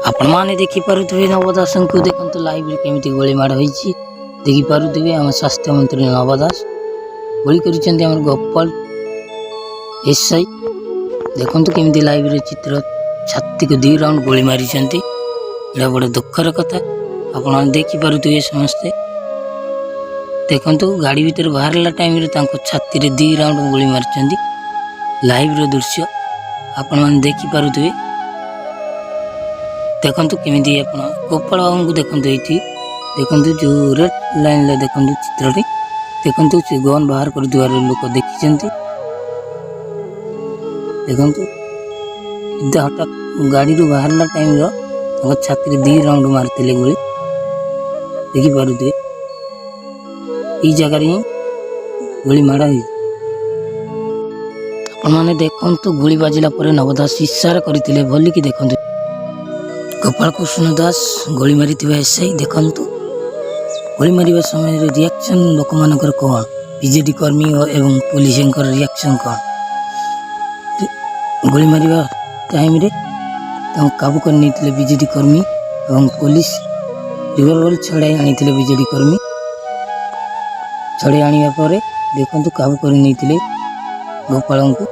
आपण माने देखि पारुथिबे नव दास को देखंतु लाइव रे केमिति गोली मार होईची देखि पारुथिबे हम स्वास्थ्य मंत्री नव दास गोली करिसेंती हमर गोपाल एसआई देखंतु केमिति लाइव रे चित्र छाती को 2 राउंड गोली मारिसेंती एडा बड़ दुखर कथा आपण देखि पारुथिबे समस्त देखंतु गाड़ी भीतर बाहरला टाइम रे तांको छाती रे 2 राउंड गोली मारिसेंती लाइव रो दृश्य आपण मान देखि पारुथिबे देखंतु केमिति आपण गोपाल बाबू को देखंतु एठी देखंतु जो रेड लाइन ले देखंतु चित्रटी देखंतु से गन बाहर कर दुआर लोक देखिसेंती देखंतु इदा हटात गाड़ी रो बाहरला टाइम रो तांको छाती रे 2 राउंड मारतिले गोली देखि पारुथिबे ई जगह रे गोली मारा ही आपण माने देखंतु गोली बाजिला परे नवदास इशारा करथिले भली कि देखंतु गोपाल कृष्ण दास गोली मारी एसआई देखंतु गोली मारिबा समय रिएक्शन लोक मानकर कौन बीजेडी कर्मी एवं पुलिस रिएक्शन कौन गोली मारिबा टाइम रे काबू कर नहीं बीजेडी कर्मी एवं पुलिस रिवॉल्वर छड़ाई आनी बीजेडी कर्मी छड़ाई आने पर देखंतु काबू कर नहीं गोपाल को